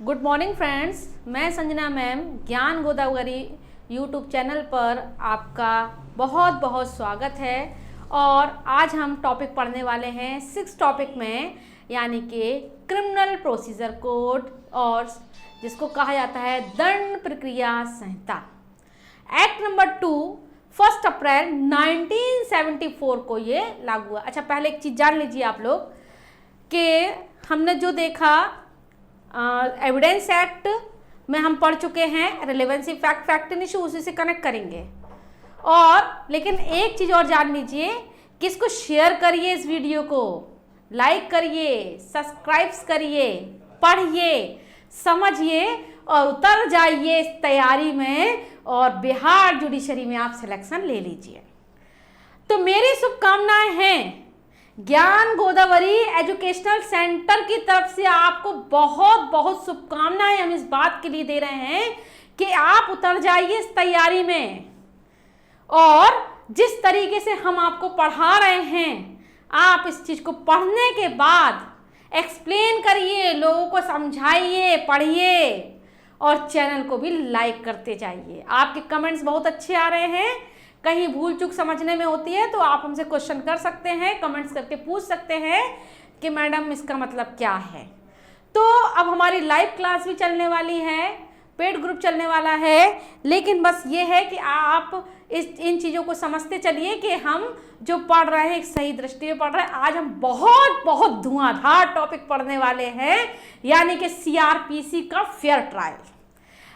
Good morning friends, मैं Sanjana ma'am ज्ञान Godavari YouTube channel पर आपका बहुत बहुत स्वागत है। और आज हम टॉपिक पढ़ने वाले हैं 6 टॉपिक में, यानी कि क्रिमिनल प्रोसीजर कोड और जिसको कहा जाता है दंड प्रक्रिया संहिता। एक्ट नंबर 2 1 अप्रैल 1974 को ये लागू हुआ। अच्छा, पहले एक चीज़ जान लीजिए आप लोग कि हमने जो देखा एविडेंस एक्ट में हम पढ़ चुके हैं, रिलेवेंसी फैक्ट एंड इशू उसी से कनेक्ट करेंगे। और लेकिन एक चीज़ और जान लीजिए कि इसको शेयर करिए, इस वीडियो को लाइक करिए, सब्सक्राइब करिए, पढ़िए, समझिए और उतर जाइए इस तैयारी में और बिहार जुडिशरी में आप सिलेक्शन ले लीजिए। तो मेरी शुभकामनाएं हैं, ज्ञान गोदावरी एजुकेशनल सेंटर की तरफ से आपको बहुत बहुत शुभकामनाएं हम इस बात के लिए दे रहे हैं कि आप उतर जाइए इस तैयारी में। और जिस तरीके से हम आपको पढ़ा रहे हैं, आप इस चीज़ को पढ़ने के बाद एक्सप्लेन करिए, लोगों को समझाइए, पढ़िए और चैनल को भी लाइक करते जाइए। आपके कमेंट्स बहुत अच्छे आ रहे हैं। कहीं भूल चूक समझने में होती है तो आप हमसे क्वेश्चन कर सकते हैं, कमेंट्स करके पूछ सकते हैं कि मैडम इसका मतलब क्या है। तो अब हमारी लाइव क्लास भी चलने वाली है, पेड ग्रुप चलने वाला है, लेकिन बस ये है कि आप इन चीज़ों को समझते चलिए कि हम जो पढ़ रहे हैं एक सही दृष्टि में पढ़ रहे हैं। आज हम बहुत बहुत धुआंधार टॉपिक पढ़ने वाले हैं, यानी कि सीआरपीसी का फेयर ट्रायल।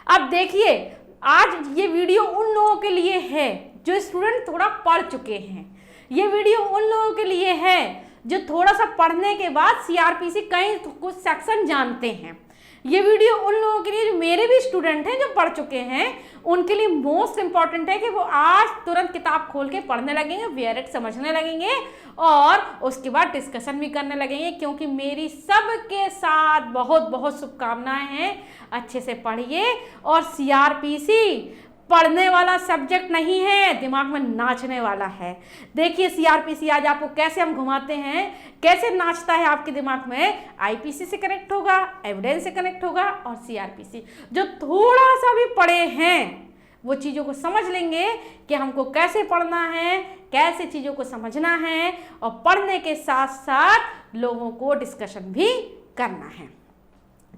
अब देखिए, आज ये वीडियो उन लोगों के लिए है जो स्टूडेंट थोड़ा पढ़ चुके हैं। ये वीडियो उन लोगों के लिए है जो थोड़ा सा पढ़ने के बाद सीआरपीसी कहीं कुछ सेक्शन जानते हैं। ये वीडियो उन लोगों के लिए जो मेरे भी स्टूडेंट हैं जो पढ़ चुके हैं, उनके लिए मोस्ट इंपॉर्टेंट है कि वो आज तुरंत किताब खोल के पढ़ने लगेंगे, वेरिएट समझने लगेंगे और उसके बाद डिस्कशन भी करने लगेंगे, क्योंकि मेरी सबके साथ बहुत बहुत शुभकामनाएं हैं। अच्छे से पढ़िए। और सीआरपीसी पढ़ने वाला सब्जेक्ट नहीं है, दिमाग में नाचने वाला है। देखिए सीआरपीसी आज आपको कैसे हम घुमाते हैं, कैसे नाचता है आपके दिमाग में। आईपीसी से कनेक्ट होगा, एविडेंस से कनेक्ट होगा और सीआरपीसी जो थोड़ा सा भी पढ़े हैं वो चीज़ों को समझ लेंगे कि हमको कैसे पढ़ना है, कैसे चीज़ों को समझना है और पढ़ने के साथ साथ लोगों को डिस्कशन भी करना है।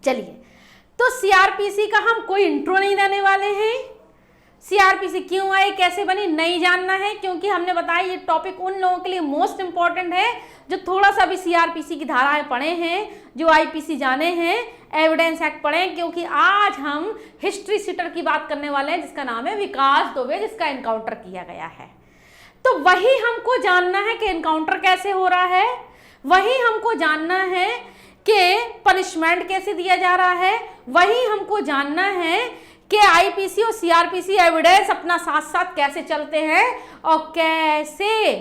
चलिए, तो सीआरपीसी का हम कोई इंट्रो नहीं देने वाले हैं। सीआरपीसी क्यों आई, कैसे बनी, नहीं जानना है, क्योंकि हमने बताया ये टॉपिक उन लोगों के लिए मोस्ट इंपॉर्टेंट है जो थोड़ा सा भी सीआरपीसी की धाराएं पढ़े हैं, जो आईपीसी जाने हैं, एविडेंस एक्ट पढ़े। क्योंकि आज हम हिस्ट्री सीटर की बात करने वाले हैं जिसका नाम है विकास दुबे, जिसका एनकाउंटर किया गया है। तो वही हमको जानना है कि एनकाउंटर कैसे हो रहा है, वही हमको जानना है कि पनिशमेंट कैसे दिया जा रहा है, वही हमको जानना है कि आईपीसी और सीआरपीसी एविडेंस अपना साथ साथ कैसे चलते हैं और कैसे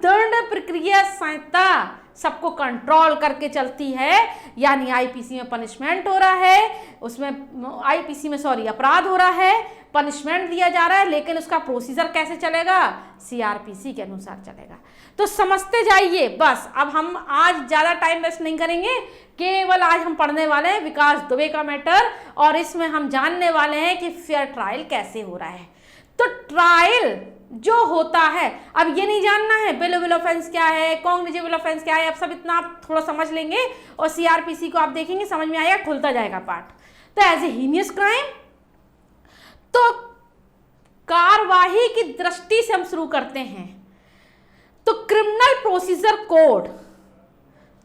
दंड प्रक्रिया संहिता सबको कंट्रोल करके चलती है। यानी आईपीसी में पनिशमेंट हो रहा है, उसमें आईपीसी में अपराध हो रहा है, पनिशमेंट दिया जा रहा है, लेकिन उसका प्रोसीजर कैसे चलेगा, सीआरपीसी के अनुसार चलेगा। तो समझते जाइए। बस अब हम आज ज़्यादा टाइम वेस्ट नहीं करेंगे, केवल आज हम पढ़ने वाले हैं विकास दुबे का मैटर और इसमें हम जानने वाले हैं कि फेयर ट्रायल कैसे हो रहा है। तो ट्रायल जो होता है, अब ये नहीं जानना है बेलेबल ऑफेंस क्या है, कॉग्निजेबल ऑफेंस क्या है, अब सब इतना आप थोड़ा समझ लेंगे और सीआरपीसी को आप देखेंगे समझ में आएगा, खुलता जाएगा पार्ट। तो एज ए हीनियस क्राइम, तो कार्यवाही की दृष्टि से हम शुरू करते हैं। तो क्रिमिनल प्रोसीजर कोड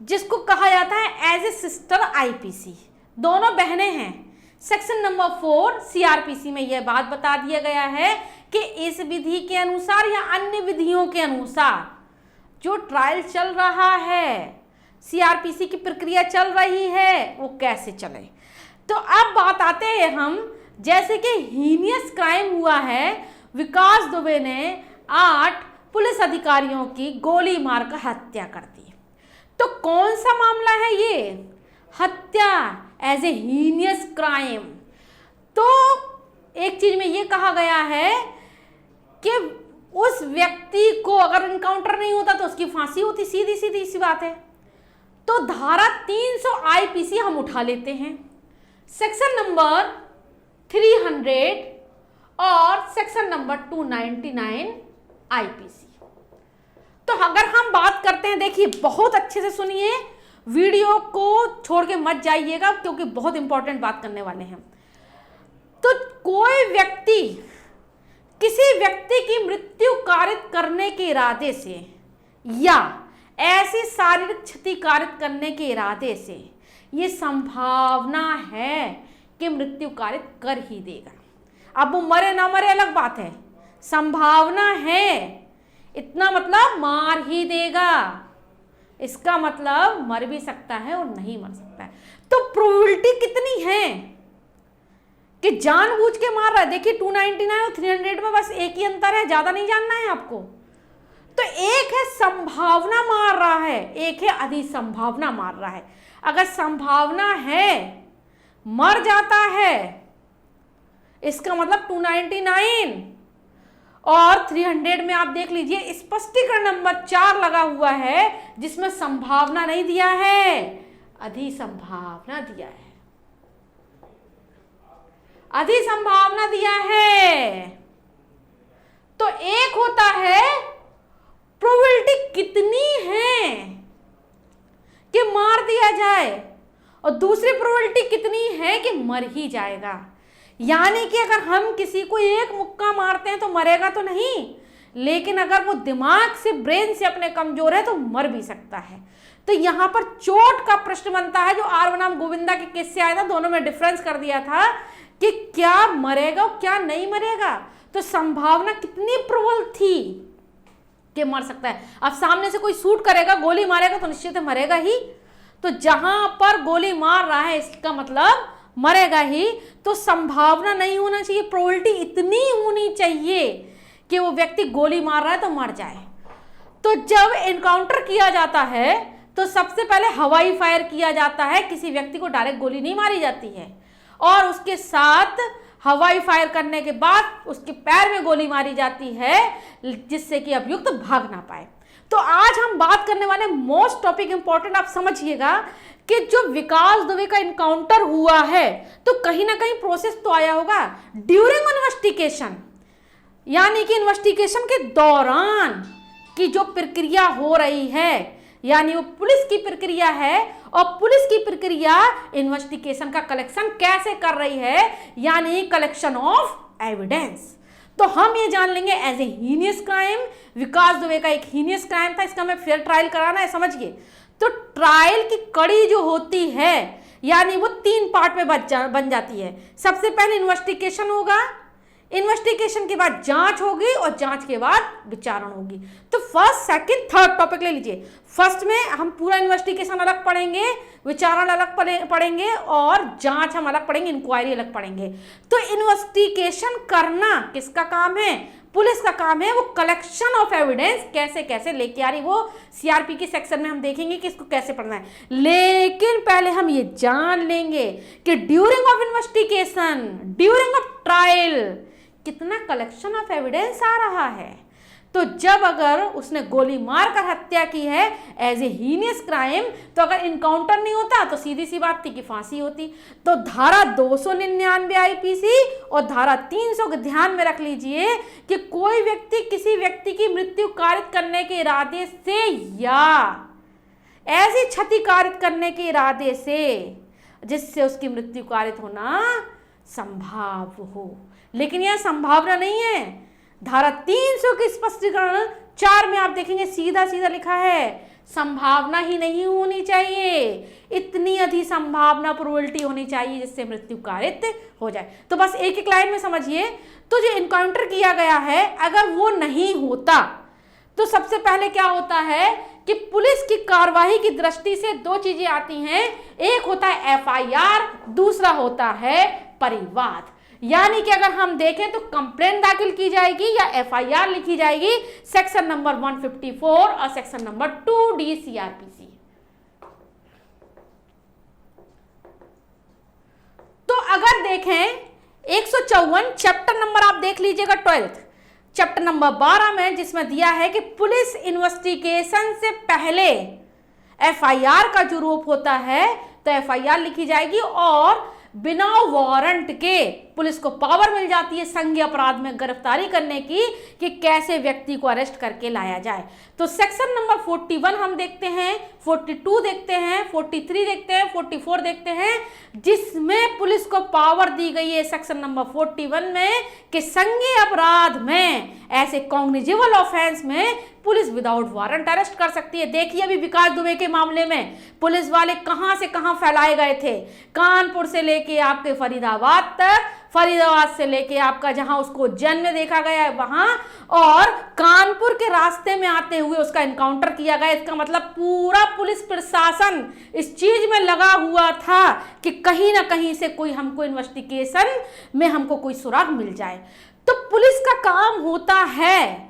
जिसको कहा जाता है एज ए सिस्टर आईपीसी, दोनों बहनें हैं। सेक्शन नंबर 4 सीआरपीसी में यह बात बता दिया गया है कि इस विधि के अनुसार या अन्य विधियों के अनुसार जो ट्रायल चल रहा है, सीआरपीसी की प्रक्रिया चल रही है, वो कैसे चले। तो अब बात आते हैं हम, जैसे कि हीनियस क्राइम हुआ है, विकास दुबे ने 8 पुलिस अधिकारियों की गोली मारकर हत्या कर दी। तो कौन सा मामला है ये, हत्या एज ए हीनियस क्राइम। तो एक चीज में ये कहा गया है कि उस व्यक्ति को अगर इनकाउंटर नहीं होता तो उसकी फांसी होती, सीधी सीधी सी बात है। तो धारा 300 आईपीसी हम उठा लेते हैं सेक्शन नंबर 300 और सेक्शन नंबर 299 आईपीसी। तो अगर हम बात करते हैं, देखिए बहुत अच्छे से सुनिए, वीडियो को छोड़ के मत जाइएगा क्योंकि बहुत इंपॉर्टेंट बात करने वाले हैं। तो कोई व्यक्ति किसी व्यक्ति की मृत्यु कारित करने के इरादे से या ऐसी शारीरिक क्षति कारित करने के इरादे से ये संभावना है कि मृत्यु कारित कर ही देगा। अब वो मरे ना मरे अलग बात है, संभावना है, इतना मतलब मार ही देगा, इसका मतलब मर भी सकता है और नहीं मर सकता है। तो प्रोबेबिलिटी कितनी है कि जानबूझ के मार रहा है। देखिए 299 और 300 में बस एक ही अंतर है, ज्यादा नहीं जानना है आपको। तो एक है संभावना मार रहा है, एक है अधिसंभावना मार रहा है। अगर संभावना है मर जाता है, इसका मतलब 299 और 300 में आप देख लीजिए स्पष्टीकरण नंबर 4 लगा हुआ है जिसमें संभावना नहीं दिया है, अधिसंभावना दिया है, अधिसंभावना दिया है। तो एक होता है प्रोबेबिलिटी कितनी है कि मार दिया जाए और दूसरी प्रोबेबिलिटी कितनी है कि मर ही जाएगा। यानी कि अगर हम किसी को एक मुक्का मारते हैं तो मरेगा तो नहीं, लेकिन अगर वो दिमाग से, ब्रेन से अपने कमजोर है तो मर भी सकता है। तो यहां पर चोट का प्रश्न बनता है, जो आर बनाम गोविंदा के केस से आया था, दोनों में डिफरेंस कर दिया था कि क्या मरेगा और क्या नहीं मरेगा। तो संभावना कितनी प्रबल थी कि मर सकता है। अब सामने से कोई शूट करेगा, गोली मारेगा तो निश्चित मरेगा ही। तो जहां पर गोली मार रहा है इसका मतलब मरेगा ही। तो संभावना नहीं होना चाहिए, प्रोबेबिलिटी इतनी होनी चाहिए कि वो व्यक्ति गोली मार रहा है तो मर जाए। तो जब एनकाउंटर किया जाता है तो सबसे पहले हवाई फायर किया जाता है, किसी व्यक्ति को डायरेक्ट गोली नहीं मारी जाती है। और उसके साथ हवाई फायर करने के बाद उसके पैर में गोली मारी जाती है जिससे कि अभियुक्त भाग ना पाए। तो आज हम बात करने वाले मोस्ट टॉपिक इंपॉर्टेंट, आप समझिएगा कि जो विकास दुबे का इनकाउंटर हुआ है तो कहीं ना कहीं प्रोसेस तो आया होगा ड्यूरिंग इन्वेस्टिगेशन, यानी कि इन्वेस्टिगेशन के दौरान की जो प्रक्रिया हो रही है, यानी वो पुलिस की प्रक्रिया है और पुलिस की प्रक्रिया इन्वेस्टिगेशन का कलेक्शन कैसे कर रही है, यानी कलेक्शन ऑफ एविडेंस। तो हम ये जान लेंगे एज ए हीनियस क्राइम, विकास दुबे का एक हीनियस क्राइम था, इसका हमें फेयर ट्रायल कराना है, समझिए। तो ट्रायल की कड़ी जो होती है यानी वो 3 पार्ट में बन जाती है। सबसे पहले इन्वेस्टिगेशन होगा, इन्वेस्टिगेशन के बाद जांच होगी और जांच के बाद विचारण होगी। तो फर्स्ट, सेकंड, थर्ड टॉपिक ले लीजिए। फर्स्ट में हम पूरा इन्वेस्टिगेशन अलग पढ़ेंगे, विचारण अलग पढ़ेंगे और जांच हम अलग पढ़ेंगे, इंक्वायरी अलग पढ़ेंगे। तो इन्वेस्टिगेशन करना किसका काम है? पुलिस का काम है। वो कलेक्शन ऑफ एविडेंस कैसे कैसे लेके आ रही, वो सीआरपी के सेक्शन में हम देखेंगे कि इसको कैसे पढ़ना है। लेकिन पहले हम ये जान लेंगे कि during of investigation, during of trial कितना कलेक्शन ऑफ एविडेंस आ रहा है। तो जब अगर उसने गोली मारकर हत्या की है एज ए हीनियस क्राइम, तो अगर इनकाउंटर नहीं होता तो सीधी सी बात थी कि फांसी होती। तो धारा 299 आईपीसी और धारा 300 को ध्यान में रख लीजिए कि कोई व्यक्ति किसी व्यक्ति की मृत्यु कारित करने के इरादे से या ऐसी क्षति कारित करने के इरादे से जिससे उसकी मृत्यु कारित होना संभव हो, लेकिन यह संभावना नहीं है। धारा 300 के स्पष्टीकरण 4 में आप देखेंगे सीधा सीधा लिखा है संभावना ही नहीं होनी चाहिए, इतनी अधिक संभावना प्रोबेबिलिटी होनी चाहिए जिससे मृत्यु कारित हो जाए। तो बस एक एक लाइन में समझिए। तो जो एनकाउंटर किया गया है अगर वो नहीं होता तो सबसे पहले क्या होता है कि पुलिस की कार्रवाई की दृष्टि से 2 चीजें आती हैं, एक होता है एफआईआर, दूसरा होता है परिवाद। यानी कि अगर हम देखें तो कंप्लेंट दाखिल की जाएगी या एफआईआर लिखी जाएगी सेक्शन नंबर 154 और सेक्शन नंबर 2D सीआरपीसी। तो अगर देखें 154 चैप्टर नंबर आप देख लीजिएगा 12th चैप्टर नंबर 12 में, जिसमें दिया है कि पुलिस इन्वेस्टिगेशन से पहले एफआईआर का जो रूप होता है तो एफआईआर लिखी जाएगी और बिना वारंट के पुलिस को पावर मिल जाती है संज्ञेय अपराध में गिरफ्तारी करने की कि कैसे व्यक्ति को अरेस्ट करके लाया जाए। तो सेक्शन नंबर 41 हम देखते हैं, 42 देखते हैं, 43 देखते हैं, 44 देखते हैं, जिसमें पुलिस को पावर दी गई है सेक्शन नंबर 41 में कि संज्ञेय अपराध में, ऐसे कॉग्निजेबल ऑफेंस में पुलिस विदाउट वारंट अरेस्ट कर सकती है। देखिए अभी विकास दुबे के मामले में पुलिस वाले कहां से कहां फैलाए गए थे, कानपुर से लेके आपके फरीदाबाद तक, फरीदाबाद से लेके आपका जहां उसको जन्म देखा गया है वहां, और कानपुर के रास्ते में आते हुए उसका एनकाउंटर किया गया। इसका मतलब पूरा पुलिस प्रशासन इस चीज में लगा हुआ था कि कहीं ना कहीं से कोई हमको इन्वेस्टिगेशन में हमको कोई सुराग मिल जाए। तो पुलिस का काम होता है,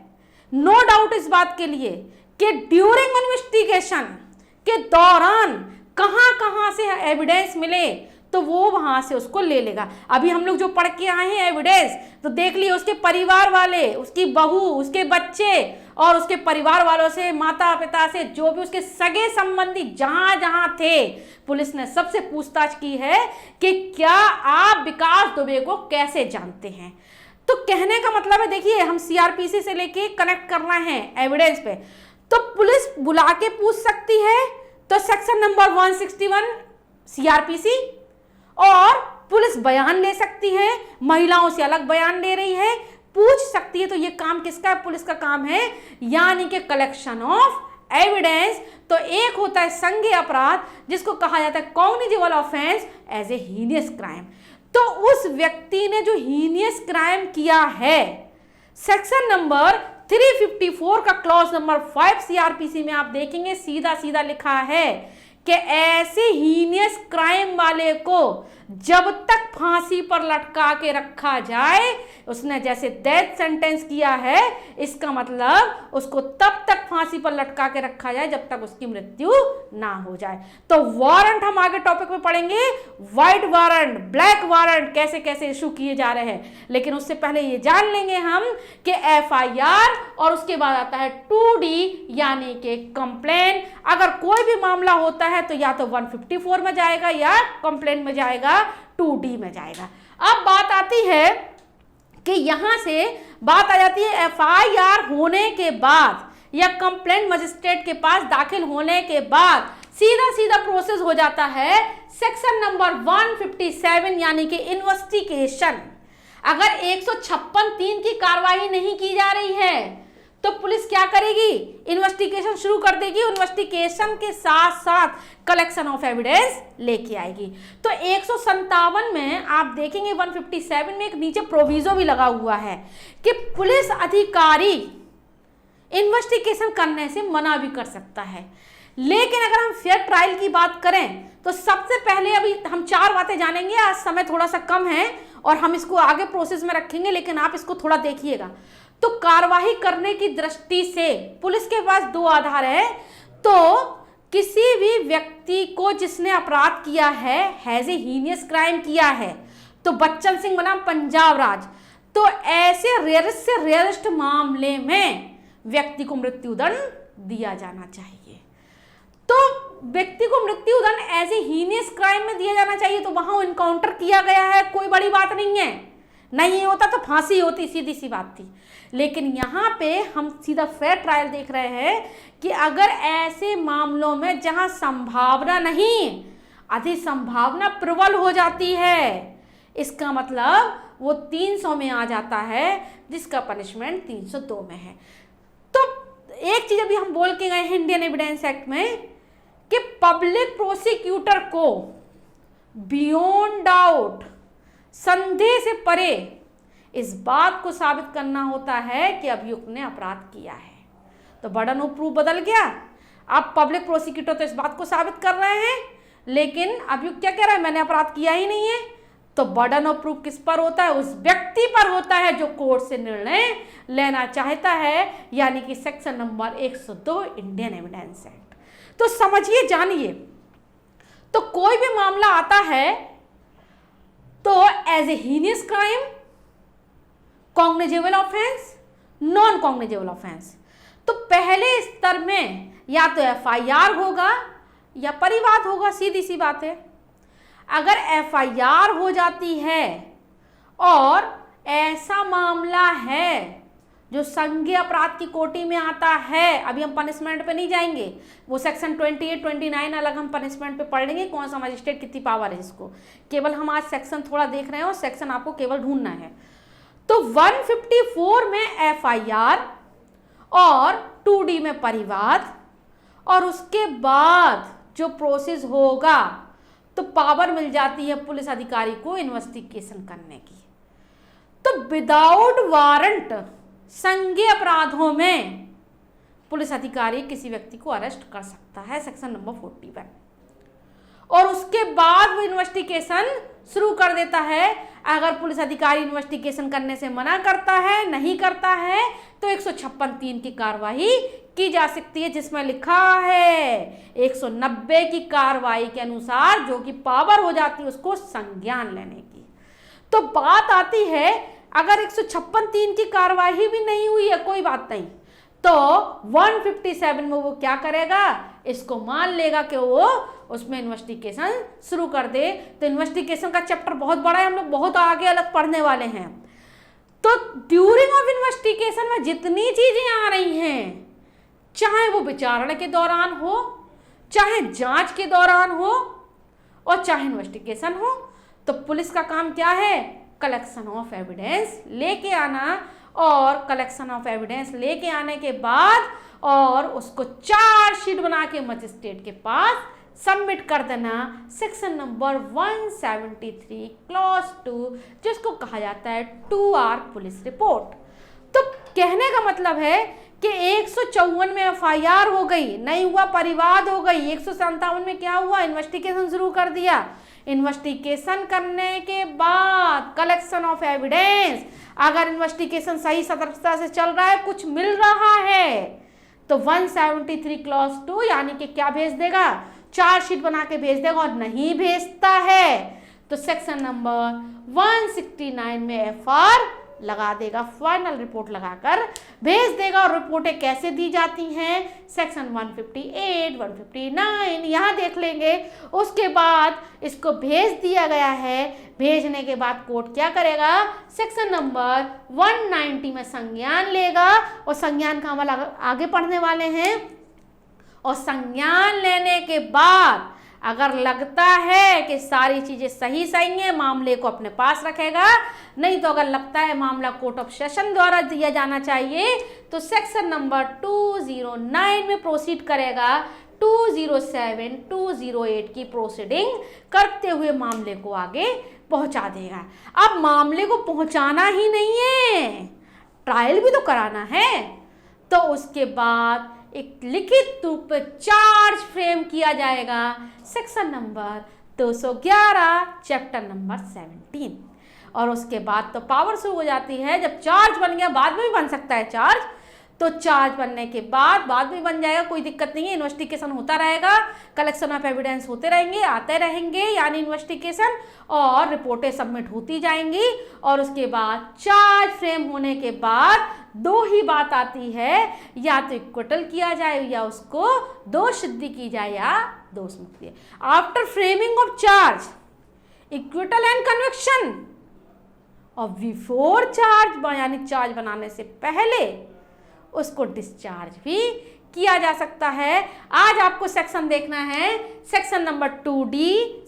नो डाउट इस बात के लिए कि ड्यूरिंग इन्वेस्टिगेशन के दौरान कहां कहां से एविडेंस मिले तो वो वहां से उसको ले लेगा। अभी हम लोग जो पढ़ के आए हैं एविडेंस, तो देख लिए उसके परिवार वाले, उसकी बहू, उसके बच्चे और उसके परिवार वालों से, माता पिता से, जो भी उसके सगे संबंधी जहां जहां थे, पुलिस ने सबसे पूछताछ की है कि क्या आप विकास दुबे को कैसे जानते हैं। तो कहने का मतलब है, देखिए हम सीआरपीसी से लेके कनेक्ट कर रहे हैं एविडेंस पे, तो पुलिस बुला के पूछ सकती है, तो सेक्शन नंबर 161 सीआरपीसी, और पुलिस बयान ले सकती है, महिलाओं से अलग बयान ले रही है, पूछ सकती है। तो ये काम किसका है? पुलिस का काम है, यानी कि कलेक्शन ऑफ एविडेंस। तो एक होता है संज्ञेय अपराध जिसको कहा जाता है cognizable offence as a heinous crime. तो उस व्यक्ति ने जो हीनियस क्राइम किया है, सेक्शन नंबर 354 का क्लॉज नंबर 5 सीआरपीसी में आप देखेंगे सीधा सीधा लिखा है कि ऐसे हीनियस क्राइम वाले को जब तक फांसी पर लटका के रखा जाए, उसने जैसे डेथ सेंटेंस किया है, इसका मतलब उसको तब तक फांसी पर लटका के रखा जाए जब तक उसकी मृत्यु ना हो जाए। तो वारंट हम आगे टॉपिक में पढ़ेंगे, व्हाइट वारंट, ब्लैक वारंट कैसे कैसे इशू किए जा रहे हैं, लेकिन उससे पहले ये जान लेंगे हम कि एफआईआर और उसके बाद आता है 2D यानी कि कंप्लेन। अगर कोई भी मामला होता है तो या तो 154 में जाएगा या कंप्लेन में जाएगा, 2D में जाएगा। अब बात आती है कि यहां से बात आ जाती है एफआईआर होने के बाद या कंप्लेंट मजिस्ट्रेट के पास दाखिल होने के बाद सीधा सीधा प्रोसेस हो जाता है सेक्शन नंबर 157 यानी कि इन्वेस्टिगेशन। अगर 156(3) की कार्रवाई नहीं की जा रही है तो पुलिस क्या करेगी? इन्वेस्टिगेशन शुरू कर देगी, इन्वेस्टिगेशन के साथ साथ कलेक्शन ऑफ एविडेंस लेके आएगी। तो 157 में आप देखेंगे 157 में एक नीचे प्रोविजो भी लगा हुआ है कि पुलिस अधिकारी इन्वेस्टिगेशन करने से मना भी कर सकता है। लेकिन अगर हम फेयर ट्रायल की बात करें तो सबसे पहले अभी हम 4 बातें जानेंगे, आज समय थोड़ा सा कम है और हम इसको आगे प्रोसेस में रखेंगे, लेकिन आप इसको थोड़ा देखिएगा। तो कार्रवाई करने की दृष्टि से पुलिस के पास 2 आधार है। तो किसी भी व्यक्ति को जिसने अपराध किया है, हैज ए हीनियस क्राइम किया है, तो बच्चन सिंह बनाम पंजाब राज, तो ऐसे रेयरेस्ट से रेयरेस्ट मामले में व्यक्ति को मृत्युदंड दिया जाना चाहिए। तो व्यक्ति को मृत्युदंड एज ए हीनियस क्राइम में दिया जाना चाहिए। तो वहां इनकाउंटर किया गया है, कोई बड़ी बात नहीं है, नहीं होता तो फांसी होती, सीधी सी बात थी। लेकिन यहाँ पे हम सीधा फेयर ट्रायल देख रहे हैं कि अगर ऐसे मामलों में जहां संभावना नहीं, अधिक संभावना प्रबल हो जाती है, इसका मतलब वो 300 में आ जाता है, जिसका पनिशमेंट 302 में है। तो एक चीज अभी हम बोल के गए हैं इंडियन एविडेंस एक्ट में कि पब्लिक प्रोसिक्यूटर को बियॉन्ड डाउट, संदेह से परे इस बात को साबित करना होता है कि अभियुक्त ने अपराध किया है। तो बर्डन ऑफ प्रूफ बदल गया। अब पब्लिक प्रोसिक्यूटर तो इस बात को साबित कर रहे हैं, लेकिन अभियुक्त क्या कह रहा है? मैंने अपराध किया ही नहीं है। तो बर्डन ऑफ प्रूफ किस पर होता है? उस व्यक्ति पर होता है जो कोर्ट से निर्णय लेना चाहता है, यानी कि section number 102 Indian evidence act. तो समझिए, जानिए, तो कोई भी मामला आता है तो as a heinous crime, cognizable offence, non cognizable offence, तो पहले स्तर में या तो एफआईआर होगा या परिवाद होगा, सीधी सी बात है। अगर एफआईआर हो जाती है और ऐसा मामला है जो संज्ञेय अपराध की कोटि में आता है, अभी हम पनिशमेंट पे नहीं जाएंगे, वो सेक्शन 28, 29 अलग हम पनिशमेंट पे पढ़ लेंगे, कौन सा मजिस्ट्रेट कितनी पावर है इसको। केवल हम आज सेक्शन थोड़ा देख रहे हैं और सेक्शन आपको केवल ढूंढना है। तो 154 में एफआईआर और 2D में परिवाद, और उसके बाद जो प्रोसेस होगा तो पावर मिल जाती है पुलिस अधिकारी को इन्वेस्टिगेशन करने की। तो विदाउट वारंट संज्ञेय अपराधों में पुलिस अधिकारी किसी व्यक्ति को अरेस्ट कर सकता है, सेक्शन नंबर 41, और उसके बाद वो इन्वेस्टिगेशन शुरू कर देता है। अगर पुलिस अधिकारी इन्वेस्टिगेशन करने से मना करता है, नहीं करता है, तो 156(3) की कार्रवाई की जा सकती है, जिसमें लिखा है 190 की कार्रवाई के अनुसार जो कि पावर हो जाती है उसको संज्ञान लेने की। तो बात आती है अगर 156(3) की कार्रवाई भी नहीं हुई है, कोई बात नहीं, तो 157 में वो क्या करेगा, इसको मान लेगा कि वो उसमें इन्वेस्टिगेशन शुरू कर दे। तो इन्वेस्टिगेशन का चैप्टर बहुत बड़ा है, हम लोग बहुत आगे अलग पढ़ने वाले हैं। तो ड्यूरिंग ऑफ इन्वेस्टिगेशन में जितनी चीजें आ रही हैं, चाहे वो विचारणा के दौरान हो, चाहे जांच के दौरान हो, और चाहे इन्वेस्टिगेशन हो, तो पुलिस का काम क्या है, कलेक्शन ऑफ एविडेंस लेके आना, और कलेक्शन ऑफ एविडेंस लेके आने के बाद और उसको चार्जशीट बना के मजिस्ट्रेट के पास सबमिट कर देना, सेक्शन नंबर 173 क्लॉज 2, जिसको कहा जाता है 2R पुलिस रिपोर्ट। तो कहने का मतलब है कि 154 में एफआईआर हो गई, नहीं हुआ परिवाद हो गई, 157 में क्या हुआ, इन्वेस्टिगेशन शुरू कर दिया। इन्वेस्टिगेशन करने के बाद कलेक्शन ऑफ एविडेंस, अगर इन्वेस्टिगेशन सही सतर्कता से चल रहा है, कुछ मिल रहा है, तो 173 क्लॉज 2 यानी कि क्या भेज देगा, चार्जशीट बना के भेज देगा, और नहीं भेजता है तो सेक्शन नंबर 169 में एफआर लगा देगा, फाइनल रिपोर्ट लगाकर भेज देगा। और रिपोर्टें कैसे दी जाती हैं, सेक्शन 158, 159 यहाँ देख लेंगे। उसके बाद इसको भेज दिया गया है, भेजने के बाद कोर्ट क्या करेगा, सेक्शन नंबर 190 में संज्ञान लेगा, और संज्ञान का हम आगे पढ़ने वाले हैं। और संज्ञान लेने के बाद अगर लगता है कि सारी चीजें सही है, मामले को अपने पास रखेगा, नहीं तो अगर लगता है मामला कोर्ट ऑफ सेशन द्वारा दिया जाना चाहिए, तो सेक्शन नंबर 209 में प्रोसीड करेगा, 207, 208 की प्रोसीडिंग करते हुए मामले को आगे पहुंचा देगा। अब मामले को पहुंचाना ही नहीं है, ट्रायल भी तो कराना है, तो उसके बाद एक लिखित रूप में चार्ज फ्रेम किया जाएगा, सेक्शन नंबर 211 चैप्टर नंबर 17। और उसके बाद तो पावर शुरू हो जाती है। जब चार्ज बन गया, बाद में भी बन सकता है चार्ज, तो चार्ज बनने के बाद में बन जाएगा, कोई दिक्कत नहीं है, इन्वेस्टिगेशन होता रहेगा, कलेक्शन ऑफ एविडेंस होते रहेंगे, आते रहेंगे, यानी इन्वेस्टिगेशन, और रिपोर्टें सबमिट होती जाएंगी। और उसके बाद चार्ज फ्रेम होने के बाद दो ही बात आती है, या तो इक्विटल किया जाए या उसको दोष सिद्धि की जाए या दोष मुक्ति। After framing of charge, acquittal and conviction, और बिफोर चार्ज यानी चार्ज बनाने से पहले उसको डिस्चार्ज भी किया जा सकता है। आज आपको सेक्शन देखना है, section number 2D,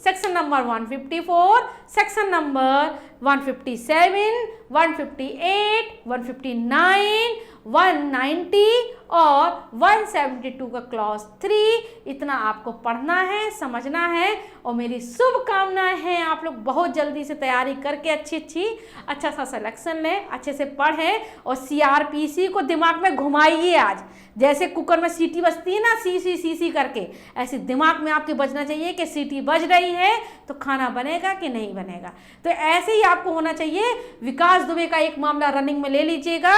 section number 154, section number 157, 158, 159, 190 और 172 का क्लॉज 3। इतना आपको पढ़ना है, समझना है, और मेरी शुभकामनाएं हैं आप लोग बहुत जल्दी से तैयारी करके अच्छा सा सिलेक्शन लें, अच्छे से पढ़ें, और CRPC को दिमाग में घुमाइए। आज जैसे कुकर में सीटी बजती है ना, सी करके, ऐसे दिमाग में आपके बजना चाहिए कि सीटी बज रही है तो खाना बनेगा कि नहीं बनेगा। तो ऐसे ही आपको होना चाहिए। विकास दुबे का एक मामला रनिंग में ले लीजिएगा,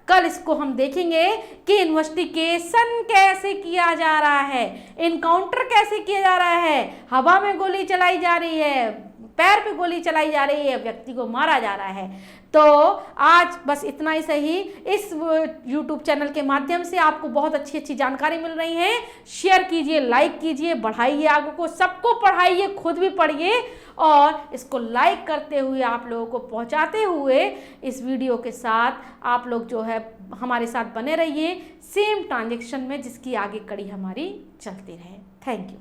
कल इसको हम देखेंगे कि इन्वेस्टिगेशन कैसे किया जा रहा है, इनकाउंटर कैसे किया जा रहा है, हवा में गोली चलाई जा रही है, पैर पे गोली चलाई जा रही है, व्यक्ति को मारा जा रहा है। तो आज बस इतना ही सही। इस YouTube चैनल के माध्यम से आपको बहुत अच्छी अच्छी जानकारी मिल रही है। शेयर कीजिए, लाइक कीजिए, बढ़ाइए आगे को, सबको पढ़ाइए, खुद भी पढ़िए और इसको लाइक करते हुए आप लोगों को पहुंचाते हुए इस वीडियो के साथ आप लोग जो है हमारे साथ बने रहिए सेम ट्रांजैक्शन में, जिसकी आगे कड़ी हमारी चलती रहे। Thank you.